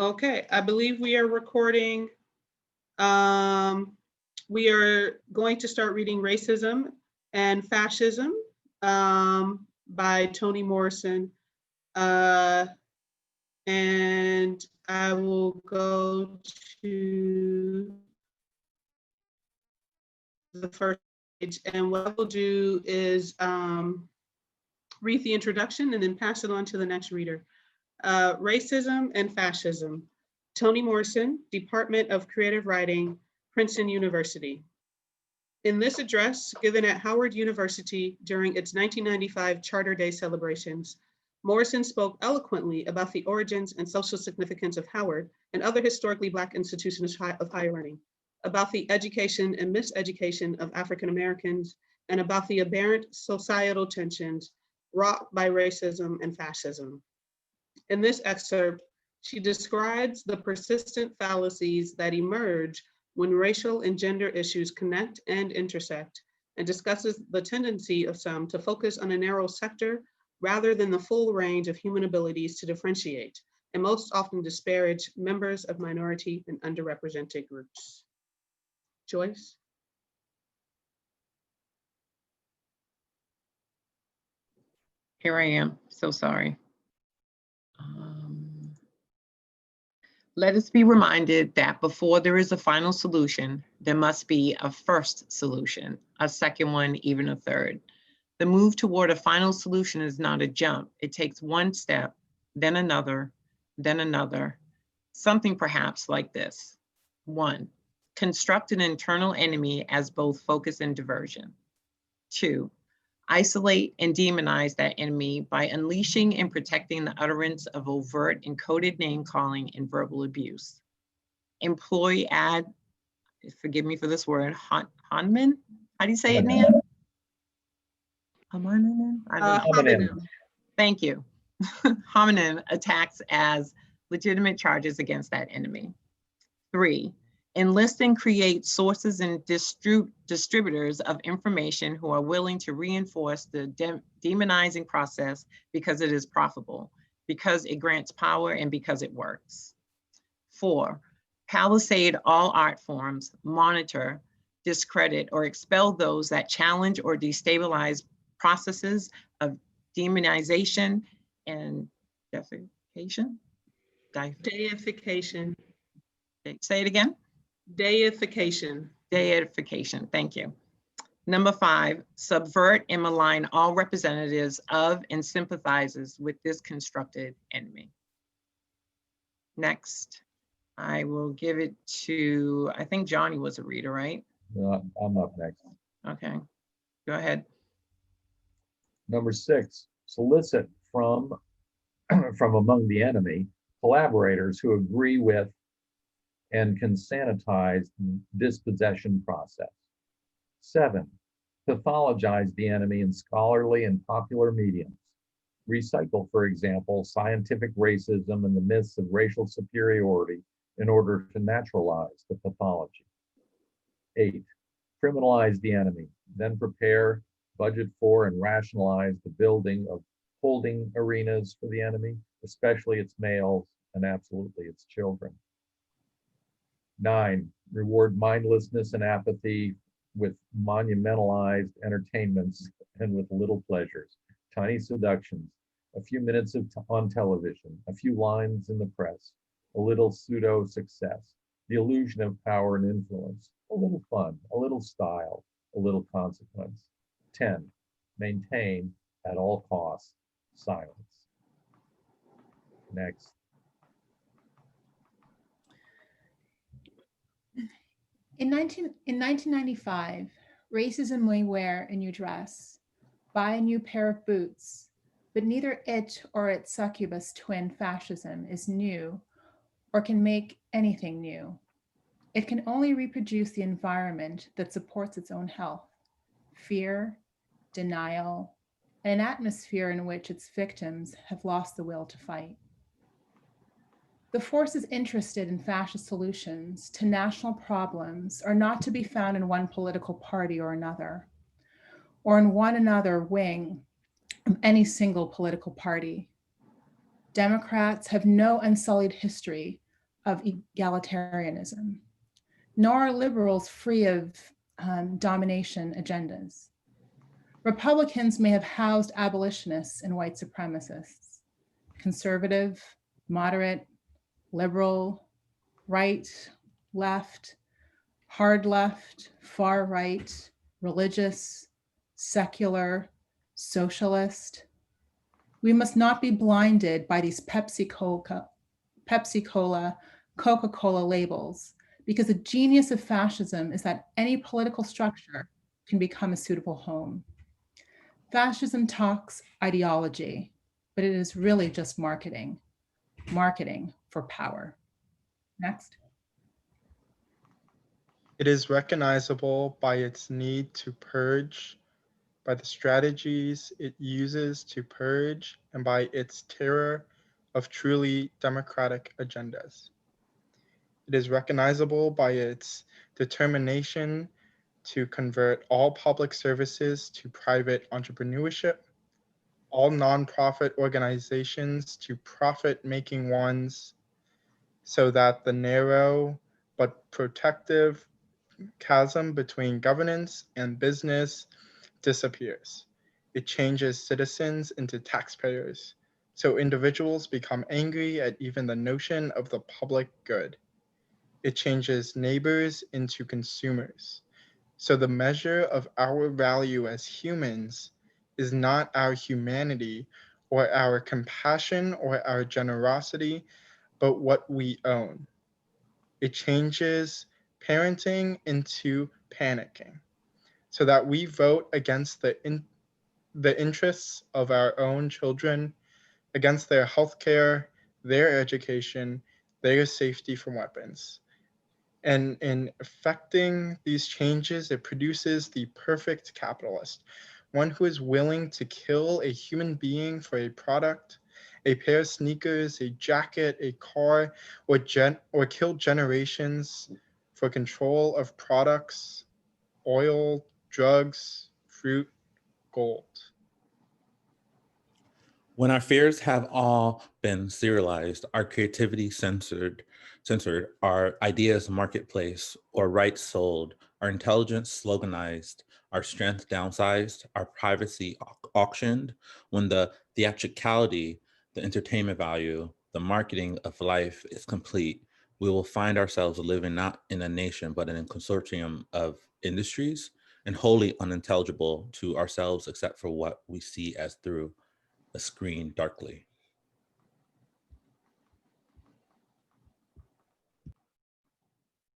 Okay, I believe we are recording. We are going to start reading Racism and Fascism by Toni Morrison. And I will go to the first page. And what I will do is read the introduction and then pass it on to the next reader. Racism and Fascism. Toni Morrison, Department of Creative Writing, Princeton University. In this address given at Howard University during its 1995 Charter Day celebrations, Morrison spoke eloquently about the origins and social significance of Howard and other historically Black institutions of higher learning, about the education and miseducation of African Americans, and about the aberrant societal tensions wrought by racism and fascism. In this excerpt, she describes the persistent fallacies that emerge when racial and gender issues connect and intersect, and discusses the tendency of some to focus on a narrow sector rather than the full range of human abilities to differentiate, and most often disparage members of minority and underrepresented groups. Joyce? Here I am, so sorry. Let us be reminded that before there is a final solution, there must be a first solution, a second one, even a third. The move toward a final solution is not a jump. It takes one step, then another, something perhaps like this. 1, construct an internal enemy as both focus and diversion. 2, isolate and demonize that enemy by unleashing and protecting the utterance of overt encoded name calling and verbal abuse. Employ forgive me for this word, Hanman? How do you say it, Nan? Homonym. Thank you. Homonym attacks as legitimate charges against that enemy. 3, enlist and create sources and distributors of information who are willing to reinforce the demonizing process because it is profitable, because it grants power, and because it works. 4, palisade all art forms, monitor, discredit, or expel those that challenge or destabilize processes of demonization and deification. Deification. Say it again. Deification. Deification, thank you. Number 5, subvert and malign all representatives of and sympathizers with this constructed enemy. Next, I will give it to, I think Johnny was a reader, right? No, I'm up next. Okay, go ahead. Number 6, solicit from among the enemy collaborators who agree with and can sanitize this possession process. 7, pathologize the enemy in scholarly and popular mediums. Recycle, for example, scientific racism and the myths of racial superiority in order to naturalize the pathology. 8, criminalize the enemy, then prepare, budget for, and rationalize the building of holding arenas for the enemy, especially its males and absolutely its children. 9, reward mindlessness and apathy with monumentalized entertainments and with little pleasures, tiny seductions, a few minutes on television, a few lines in the press, a little pseudo success, the illusion of power and influence, a little fun, a little style, a little consequence. 10, maintain at all costs silence. Next. In 1995, racism may wear a new dress, buy a new pair of boots, but neither it or its succubus twin fascism is new or can make anything new. It can only reproduce the environment that supports its own health, fear, denial, and an atmosphere in which its victims have lost the will to fight. The forces interested in fascist solutions to national problems are not to be found in one political party or another, or in one another wing of any single political party. Democrats have no unsullied history of egalitarianism, nor are liberals free of domination agendas. Republicans may have housed abolitionists and white supremacists. Conservative, moderate, liberal, right, left, hard left, far right, religious, secular, socialist. We must not be blinded by these Pepsi-Cola, Coca-Cola labels, because the genius of fascism is that any political structure can become a suitable home. Fascism talks ideology, but it is really just marketing for power. Next. It is recognizable by its need to purge, by the strategies it uses to purge, and by its terror of truly democratic agendas. It is recognizable by its determination to convert all public services to private entrepreneurship, all nonprofit organizations to profit-making ones, so that the narrow but protective chasm between governance and business disappears. It changes citizens into taxpayers, so individuals become angry at even the notion of the public good. It changes neighbors into consumers, so the measure of our value as humans is not our humanity or our compassion or our generosity, but what we own. It changes parenting into panicking, so that we vote against the interests of our own children, against their healthcare, their education, their safety from weapons. And in effecting these changes, it produces the perfect capitalist, one who is willing to kill a human being for a product, a pair of sneakers, a jacket, a car, or kill generations for control of products, oil, drugs, fruit, gold. When our fears have all been serialized, our creativity censored, our ideas marketplace or rights sold, our intelligence sloganized, our strength downsized, our privacy auctioned, when the theatricality, the entertainment value, the marketing of life is complete, we will find ourselves living not in a nation, but in a consortium of industries and wholly unintelligible to ourselves except for what we see as through a screen darkly.